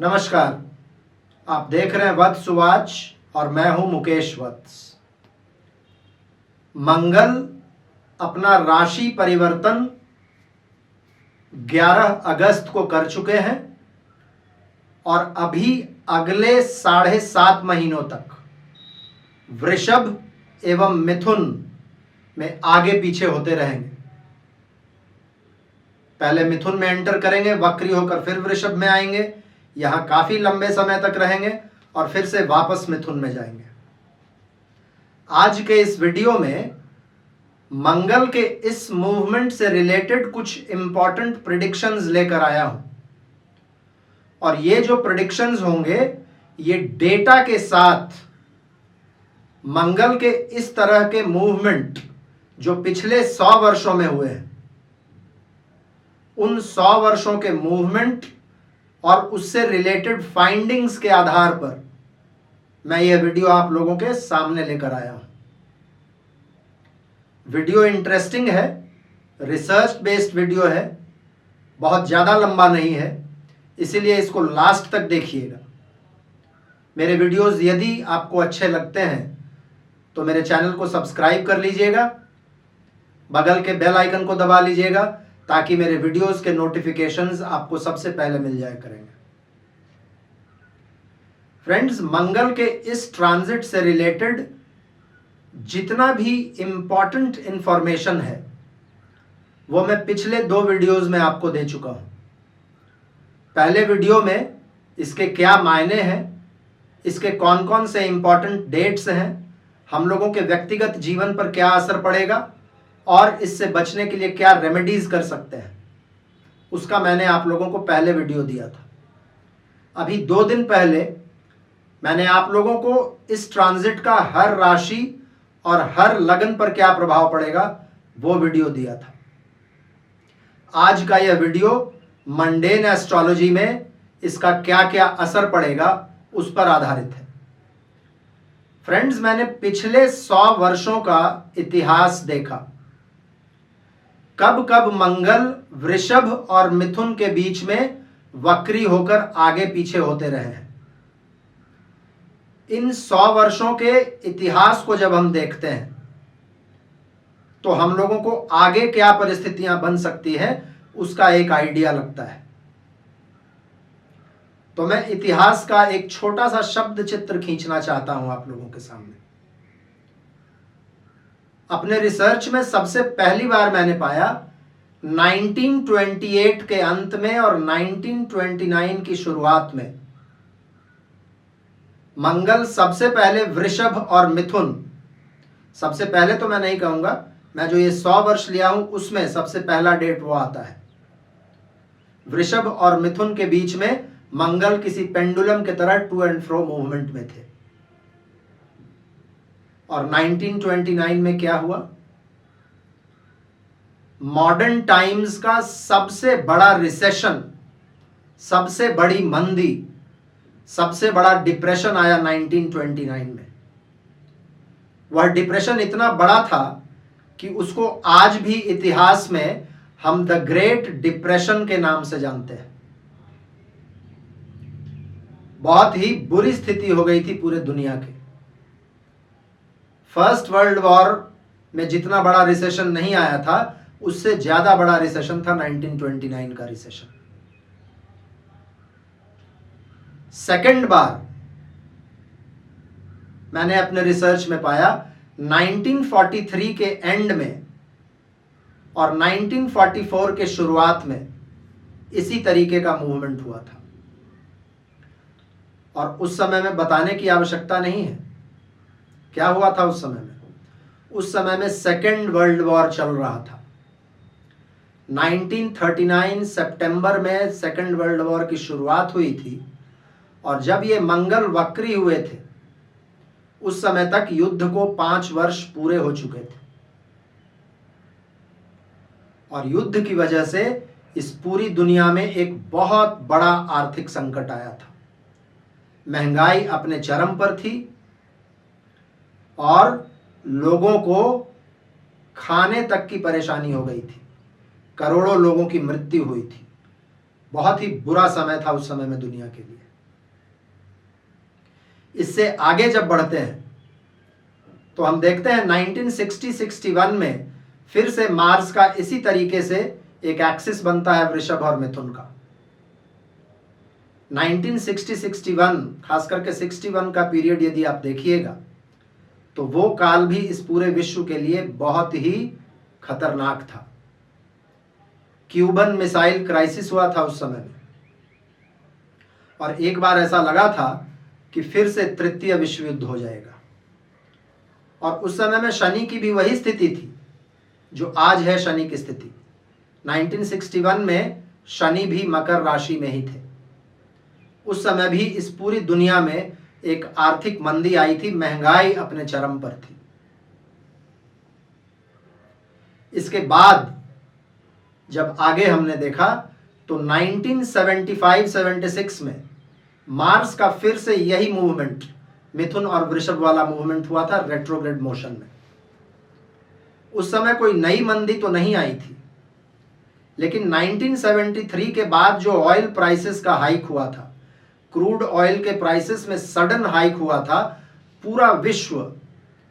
नमस्कार, आप देख रहे हैं वत्स वाच और मैं हूं मुकेश वत्स। मंगल अपना राशि परिवर्तन 11 अगस्त को कर चुके हैं और अभी अगले 7.5 महीनों तक वृषभ एवं मिथुन में आगे पीछे होते रहेंगे। पहले मिथुन में एंटर करेंगे, वक्री होकर फिर वृषभ में आएंगे, यहां काफी लंबे समय तक रहेंगे और फिर से वापस मिथुन में जाएंगे। आज के इस वीडियो में मंगल के इस मूवमेंट से रिलेटेड कुछ इंपॉर्टेंट प्रिडिक्शंस लेकर आया हूं और ये जो प्रिडिक्शंस होंगे ये डेटा के साथ मंगल के इस तरह के मूवमेंट जो पिछले 100 वर्षों में हुए हैं उन 100 वर्षों के मूवमेंट और उससे रिलेटेड फाइंडिंग्स के आधार पर मैं यह वीडियो आप लोगों के सामने लेकर आया हूं। वीडियो इंटरेस्टिंग है, रिसर्च बेस्ड वीडियो है, बहुत ज़्यादा लंबा नहीं है, इसीलिए इसको लास्ट तक देखिएगा। मेरे वीडियोस यदि आपको अच्छे लगते हैं तो मेरे चैनल को सब्सक्राइब कर लीजिएगा, बगल के बेल आइकन को दबा लीजिएगा ताकि मेरे वीडियोस के नोटिफिकेशंस आपको सबसे पहले मिल जाया करेंगे। फ्रेंड्स, मंगल के इस ट्रांजिट से रिलेटेड जितना भी इंपॉर्टेंट इंफॉर्मेशन है वो मैं पिछले 2 वीडियोस में आपको दे चुका हूं। पहले वीडियो में इसके क्या मायने हैं, इसके कौन कौन से इंपॉर्टेंट डेट्स हैं, हम लोगों के व्यक्तिगत जीवन पर क्या असर पड़ेगा और इससे बचने के लिए क्या रेमेडीज कर सकते हैं, उसका मैंने आप लोगों को पहले वीडियो दिया था। अभी 2 दिन पहले मैंने आप लोगों को इस ट्रांजिट का हर राशि और हर लगन पर क्या प्रभाव पड़ेगा वो वीडियो दिया था। आज का यह वीडियो मंडेन एस्ट्रोलॉजी में इसका क्या क्या असर पड़ेगा उस पर आधारित है। फ्रेंड्स, मैंने पिछले 100 वर्षों का इतिहास देखा, कब कब मंगल वृषभ और मिथुन के बीच में वक्री होकर आगे पीछे होते रहे हैं। इन 100 वर्षों के इतिहास को जब हम देखते हैं तो हम लोगों को आगे क्या परिस्थितियां बन सकती है उसका एक आइडिया लगता है। तो मैं इतिहास का एक छोटा सा शब्द चित्र खींचना चाहता हूं आप लोगों के सामने। अपने रिसर्च में सबसे पहली बार मैंने पाया 1928 के अंत में और 1929 की शुरुआत में मंगल सबसे पहले वृषभ और मिथुन, सबसे पहले तो मैं नहीं कहूंगा, मैं जो ये 100 वर्ष लिया हूं उसमें सबसे पहला डेट वो आता है। वृषभ और मिथुन के बीच में मंगल किसी पेंडुलम की तरह टू एंड फ्रो मूवमेंट में थे। और 1929 में क्या हुआ? मॉडर्न टाइम्स का सबसे बड़ा रिसेशन, सबसे बड़ी मंदी, सबसे बड़ा डिप्रेशन आया 1929 में। वह डिप्रेशन इतना बड़ा था कि उसको आज भी इतिहास में हम द ग्रेट डिप्रेशन के नाम से जानते हैं। बहुत ही बुरी स्थिति हो गई थी पूरे दुनिया की। फर्स्ट वर्ल्ड वॉर में जितना बड़ा रिसेशन नहीं आया था उससे ज्यादा बड़ा रिसेशन था 1929 का रिसेशन। सेकंड बार मैंने अपने रिसर्च में पाया 1943 के एंड में और 1944 के शुरुआत में इसी तरीके का मूवमेंट हुआ था। और उस समय में बताने की आवश्यकता नहीं है क्या हुआ था उस समय में। उस समय में सेकेंड वर्ल्ड वॉर चल रहा था। 1939 सितंबर में सेकेंड वर्ल्ड वॉर की शुरुआत हुई थी और जब ये मंगल वक्री हुए थे उस समय तक युद्ध को 5 वर्ष पूरे हो चुके थे और युद्ध की वजह से इस पूरी दुनिया में एक बहुत बड़ा आर्थिक संकट आया था। महंगाई अपने चरम पर थी और लोगों को खाने तक की परेशानी हो गई थी। करोड़ों लोगों की मृत्यु हुई थी। बहुत ही बुरा समय था उस समय में दुनिया के लिए। इससे आगे जब बढ़ते हैं तो हम देखते हैं 1960-61 में फिर से मार्स का इसी तरीके से एक एक्सिस बनता है वृषभ और मिथुन का। 1960-61 खास करके 61 का पीरियड यदि आप देखिएगा तो वो काल भी इस पूरे विश्व के लिए बहुत ही खतरनाक था। क्यूबन मिसाइल क्राइसिस हुआ था उस समय में, और एक बार ऐसा लगा था कि फिर से तृतीय विश्व युद्ध हो जाएगा। और उस समय में शनि की भी वही स्थिति थी जो आज है शनि की स्थिति। 1961 में शनि भी मकर राशि में ही थे। उस समय भी इस पूरी दुनिया में एक आर्थिक मंदी आई थी, महंगाई अपने चरम पर थी। इसके बाद जब आगे हमने देखा तो 1975-76 में मार्स का फिर से यही मूवमेंट, मिथुन और वृषभ वाला मूवमेंट हुआ था रेट्रोग्रेड मोशन में। उस समय कोई नई मंदी तो नहीं आई थी, लेकिन 1973 के बाद जो ऑयल प्राइसेस का हाइक हुआ था, क्रूड ऑयल के प्राइसेस में सडन हाइक हुआ था, पूरा विश्व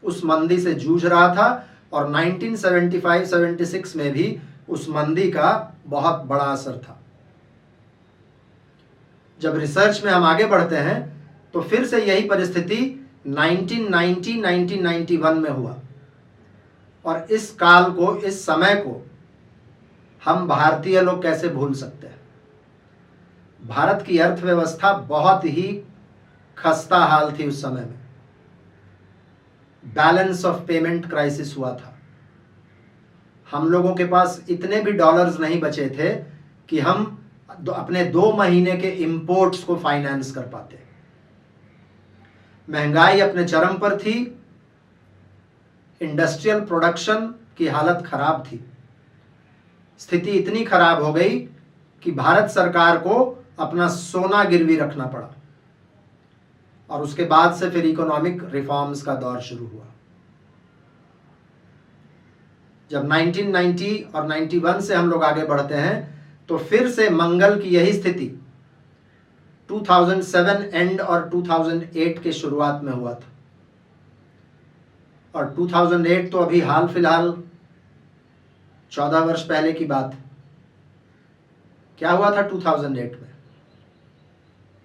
उस मंदी से जूझ रहा था। और 1975-76 में भी उस मंदी का बहुत बड़ा असर था। जब रिसर्च में हम आगे बढ़ते हैं तो फिर से यही परिस्थिति 1990-1991 में हुआ। और इस काल को, इस समय को हम भारतीय लोग कैसे भूल सकते हैं। भारत की अर्थव्यवस्था बहुत ही खस्ता हाल थी उस समय में। बैलेंस ऑफ पेमेंट क्राइसिस हुआ था। हम लोगों के पास इतने भी डॉलर्स नहीं बचे थे कि हम अपने 2 महीने के इंपोर्ट्स को फाइनेंस कर पाते। महंगाई अपने चरम पर थी, इंडस्ट्रियल प्रोडक्शन की हालत खराब थी। स्थिति इतनी खराब हो गई कि भारत सरकार को अपना सोना गिरवी रखना पड़ा। और उसके बाद से फिर इकोनॉमिक रिफॉर्म्स का दौर शुरू हुआ। जब 1990 और 91 से हम लोग आगे बढ़ते हैं तो फिर से मंगल की यही स्थिति 2007 एंड और 2008 के शुरुआत में हुआ था। और 2008 तो अभी हाल फिलहाल 14 वर्ष पहले की बात है। क्या हुआ था 2008 में?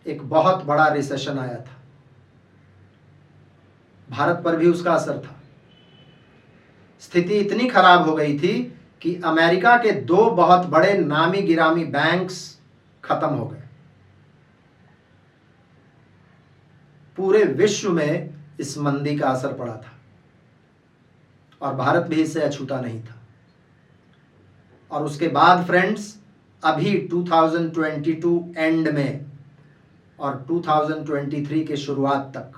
एक बहुत बड़ा रिसेशन आया था, भारत पर भी उसका असर था। स्थिति इतनी खराब हो गई थी कि अमेरिका के 2 बहुत बड़े नामी गिरामी बैंक्स खत्म हो गए। पूरे विश्व में इस मंदी का असर पड़ा था और भारत भी इससे अछूता नहीं था। और उसके बाद फ्रेंड्स, अभी 2022 एंड में और 2023 के शुरुआत तक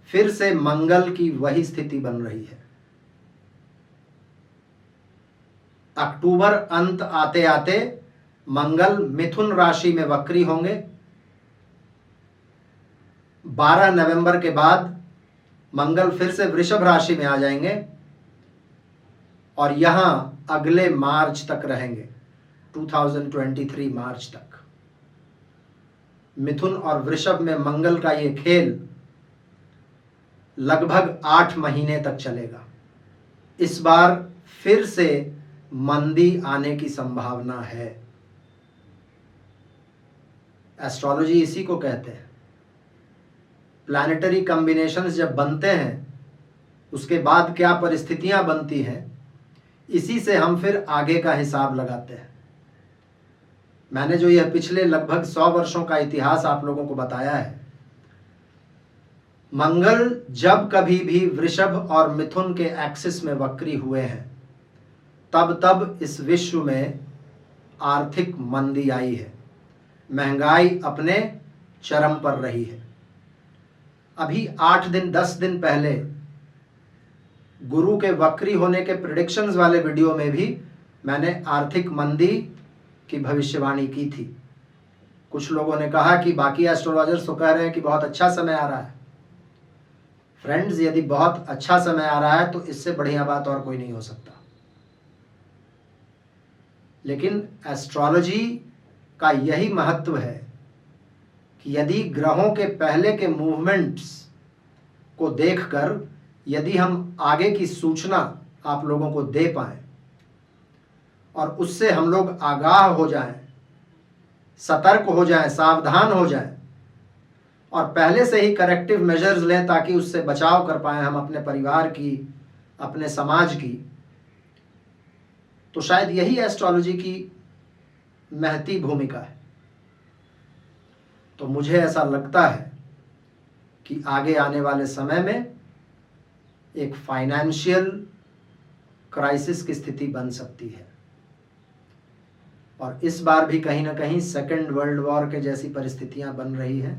फिर से मंगल की वही स्थिति बन रही है। अक्टूबर अंत आते आते मंगल मिथुन राशि में वक्री होंगे। 12 नवंबर के बाद मंगल फिर से वृषभ राशि में आ जाएंगे और यहां अगले मार्च तक रहेंगे, 2023 मार्च तक। मिथुन और वृषभ में मंगल का ये खेल लगभग 8 महीने तक चलेगा। इस बार फिर से मंदी आने की संभावना है। एस्ट्रोलॉजी इसी को कहते हैं। प्लैनेटरी कॉम्बिनेशंस जब बनते हैं उसके बाद क्या परिस्थितियां बनती हैं, इसी से हम फिर आगे का हिसाब लगाते हैं। मैंने जो यह पिछले लगभग 100 वर्षों का इतिहास आप लोगों को बताया है, मंगल जब कभी भी वृषभ और मिथुन के एक्सिस में वक्री हुए हैं तब तब इस विश्व में आर्थिक मंदी आई है, महंगाई अपने चरम पर रही है। अभी 8 दिन 10 दिन पहले गुरु के वक्री होने के प्रेडिक्शंस वाले वीडियो में भी मैंने आर्थिक मंदी की भविष्यवाणी की थी। कुछ लोगों ने कहा कि बाकी एस्ट्रोलॉजर्स तो कह रहे हैं कि बहुत अच्छा समय आ रहा है। फ्रेंड्स, यदि बहुत अच्छा समय आ रहा है तो इससे बढ़िया बात और कोई नहीं हो सकता। लेकिन एस्ट्रोलॉजी का यही महत्व है कि यदि ग्रहों के पहले के मूवमेंट्स को देखकर यदि हम आगे की सूचना आप लोगों को दे पाएं और उससे हम लोग आगाह हो जाएं, सतर्क हो जाएं, सावधान हो जाएं और पहले से ही करेक्टिव मेजर्स लें ताकि उससे बचाव कर पाएं हम अपने परिवार की, अपने समाज की, तो शायद यही एस्ट्रोलॉजी की महती भूमिका है। तो मुझे ऐसा लगता है कि आगे आने वाले समय में एक फाइनेंशियल क्राइसिस की स्थिति बन सकती है और इस बार भी कहीं ना कहीं सेकेंड वर्ल्ड वॉर के जैसी परिस्थितियां बन रही हैं।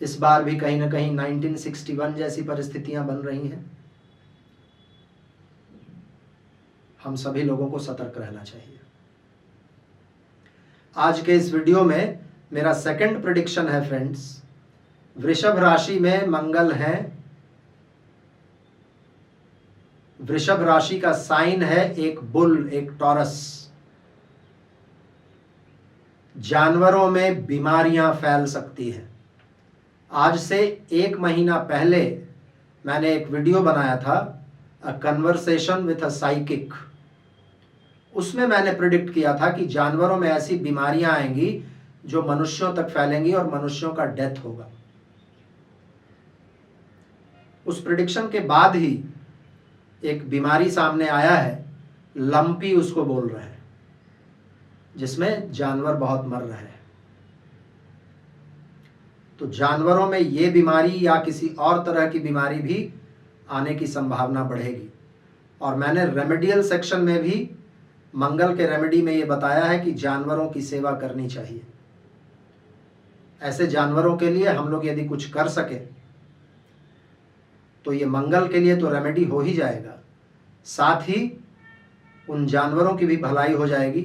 इस बार भी कहीं ना कहीं 1961 जैसी परिस्थितियां बन रही हैं। हम सभी लोगों को सतर्क रहना चाहिए। आज के इस वीडियो में मेरा सेकंड प्रेडिक्शन है फ्रेंड्स, वृषभ राशि में मंगल है। वृषभ राशि का साइन है एक बुल, एक टॉरस। जानवरों में बीमारियां फैल सकती हैं। आज से 1 महीना पहले मैंने एक वीडियो बनाया था, a conversation with a psychic. उसमें मैंने प्रिडिक्ट किया था कि जानवरों में ऐसी बीमारियां आएंगी जो मनुष्यों तक फैलेंगी और मनुष्यों का डेथ होगा। उस प्रिडिक्शन के बाद ही एक बीमारी सामने आया है, लंपी उसको बोल रहे हैं, जिसमें जानवर बहुत मर रहे हैं। तो जानवरों में ये बीमारी या किसी और तरह की बीमारी भी आने की संभावना बढ़ेगी। और मैंने रेमेडियल सेक्शन में भी मंगल के रेमेडी में ये बताया है कि जानवरों की सेवा करनी चाहिए। ऐसे जानवरों के लिए हम लोग यदि कुछ कर सके तो ये मंगल के लिए तो रेमेडी हो ही जाएगा, साथ ही उन जानवरों की भी भलाई हो जाएगी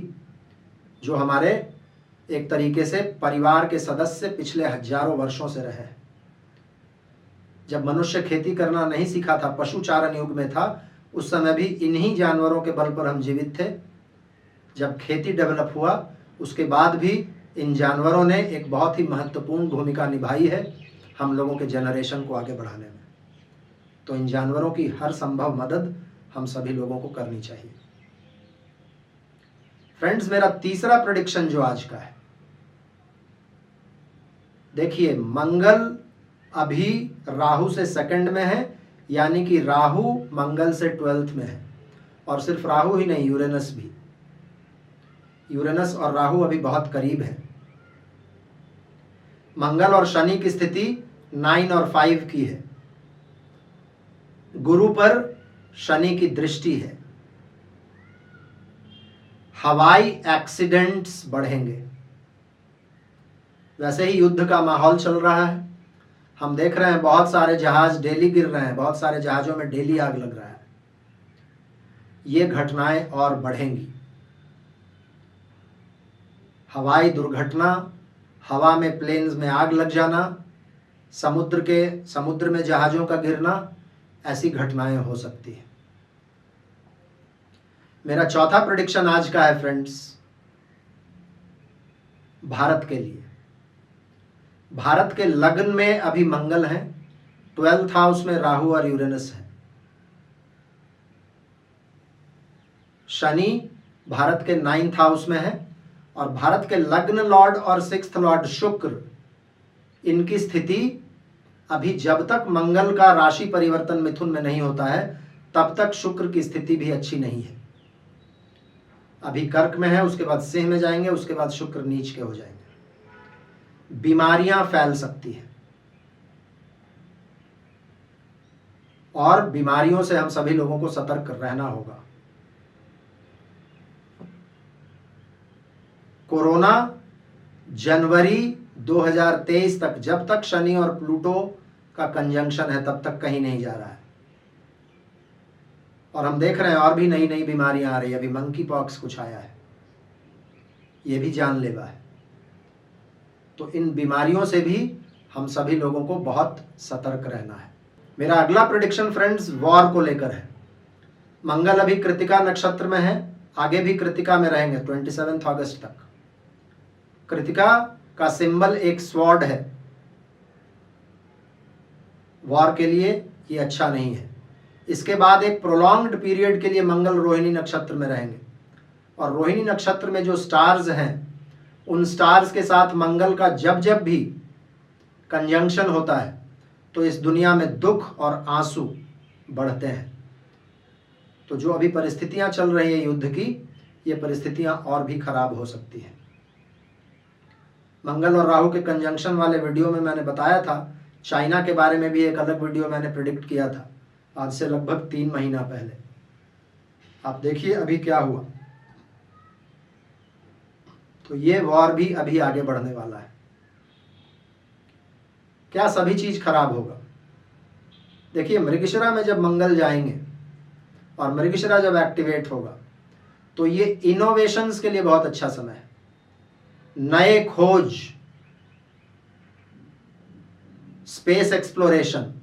जो हमारे एक तरीके से परिवार के सदस्य पिछले हजारों वर्षों से रहे हैं। जब मनुष्य खेती करना नहीं सीखा था, पशु चारण युग में था, उस समय भी इन्हीं जानवरों के बल पर हम जीवित थे। जब खेती डेवलप हुआ उसके बाद भी इन जानवरों ने एक बहुत ही महत्वपूर्ण भूमिका निभाई है हम लोगों के जनरेशन को आगे बढ़ाने में। तो इन जानवरों की हर संभव मदद हम सभी लोगों को करनी चाहिए। फ्रेंड्स, मेरा तीसरा प्रेडिक्शन जो आज का है, देखिए मंगल अभी राहु से सेकंड में है, यानी कि राहु मंगल से 12th में है। और सिर्फ राहु ही नहीं, यूरेनस भी। यूरेनस और राहु अभी बहुत करीब है। मंगल और शनि की स्थिति 9 और 5 की है। गुरु पर शनि की दृष्टि है। हवाई एक्सीडेंट्स बढ़ेंगे। वैसे ही युद्ध का माहौल चल रहा है। हम देख रहे हैं बहुत सारे जहाज डेली गिर रहे हैं, बहुत सारे जहाजों में डेली आग लग रहा है। ये घटनाएं और बढ़ेंगी। हवाई दुर्घटना, हवा में प्लेन्स में आग लग जाना, समुद्र में जहाजों का गिरना, ऐसी घटनाएं हो सकती है। मेरा चौथा प्रेडिक्शन आज का है फ्रेंड्स, भारत के लिए। भारत के लग्न में अभी मंगल है, 12th हाउस में राहु और यूरेनस है। शनि भारत के 9th हाउस में है और भारत के लग्न लॉर्ड और 6th लॉर्ड शुक्र, इनकी स्थिति अभी जब तक मंगल का राशि परिवर्तन मिथुन में नहीं होता है तब तक शुक्र की स्थिति भी अच्छी नहीं है। अभी कर्क में है, उसके बाद सिंह में जाएंगे, उसके बाद शुक्र नीच के हो जाएंगे। बीमारियां फैल सकती हैं और बीमारियों से हम सभी लोगों को सतर्क रहना होगा। कोरोना जनवरी 2023 तक, जब तक शनि और प्लूटो का कंजंक्शन है तब तक कहीं नहीं जा रहा है। और हम देख रहे हैं और भी नई नई बीमारियां आ रही है। अभी मंकी पॉक्स कुछ आया है, ये भी जानलेवा है। तो इन बीमारियों से भी हम सभी लोगों को बहुत सतर्क रहना है। मेरा अगला प्रेडिक्शन फ्रेंड्स वॉर को लेकर है। मंगल अभी कृतिका नक्षत्र में है, आगे भी कृतिका में रहेंगे 27 अगस्त तक। कृतिका का सिंबल एक स्वॉर्ड है। वॉर के लिए ये अच्छा नहीं है। इसके बाद एक प्रोलॉन्ग्ड पीरियड के लिए मंगल रोहिणी नक्षत्र में रहेंगे, और रोहिणी नक्षत्र में जो स्टार्स हैं उन स्टार्स के साथ मंगल का जब जब भी कंजंक्शन होता है तो इस दुनिया में दुख और आंसू बढ़ते हैं। तो जो अभी परिस्थितियां चल रही है युद्ध की, ये परिस्थितियां और भी खराब हो सकती हैं। मंगल और राहु के कंजंक्शन वाले वीडियो में मैंने बताया था, चाइना के बारे में भी एक अलग वीडियो मैंने प्रिडिक्ट किया था आज से लगभग 3 महीना पहले। आप देखिए अभी क्या हुआ। तो ये वॉर भी अभी आगे बढ़ने वाला है। क्या सभी चीज खराब होगा? देखिए, मृगशिरा में जब मंगल जाएंगे और मृगशिरा जब एक्टिवेट होगा तो ये इनोवेशंस के लिए बहुत अच्छा समय है। नए खोज, space exploration,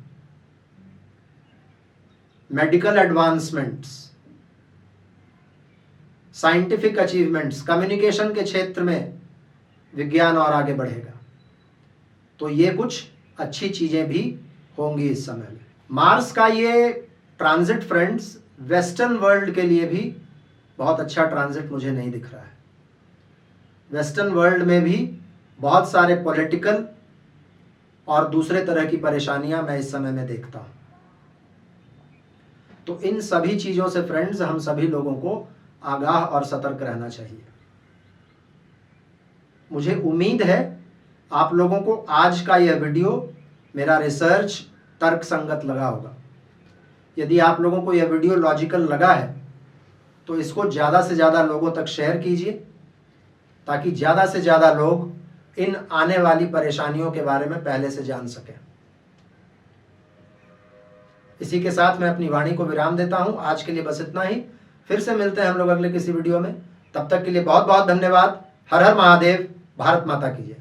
medical advancements, scientific achievements, communication के क्षेत्र में विज्ञान और आगे बढ़ेगा। तो ये कुछ अच्छी चीजें भी होंगी इस समय में। मार्स का ये ट्रांजिट फ्रेंड्स वेस्टर्न वर्ल्ड के लिए भी बहुत अच्छा ट्रांजिट मुझे नहीं दिख रहा है। वेस्टर्न वर्ल्ड में भी बहुत सारे पॉलिटिकल और दूसरे तरह की परेशानियां मैं इस समय में देखता हूं। तो इन सभी चीजों से फ्रेंड्स हम सभी लोगों को आगाह और सतर्क रहना चाहिए। मुझे उम्मीद है आप लोगों को आज का यह वीडियो, मेरा रिसर्च तर्क संगत लगा होगा। यदि आप लोगों को यह वीडियो लॉजिकल लगा है तो इसको ज़्यादा से ज़्यादा लोगों तक शेयर कीजिए, ताकि ज़्यादा से ज़्यादा लोग इन आने वाली परेशानियों के बारे में पहले से जान सकें। इसी के साथ मैं अपनी वाणी को विराम देता हूं। आज के लिए बस इतना ही। फिर से मिलते हैं हम लोग अगले किसी वीडियो में। तब तक के लिए बहुत बहुत धन्यवाद। हर हर महादेव। भारत माता की जय।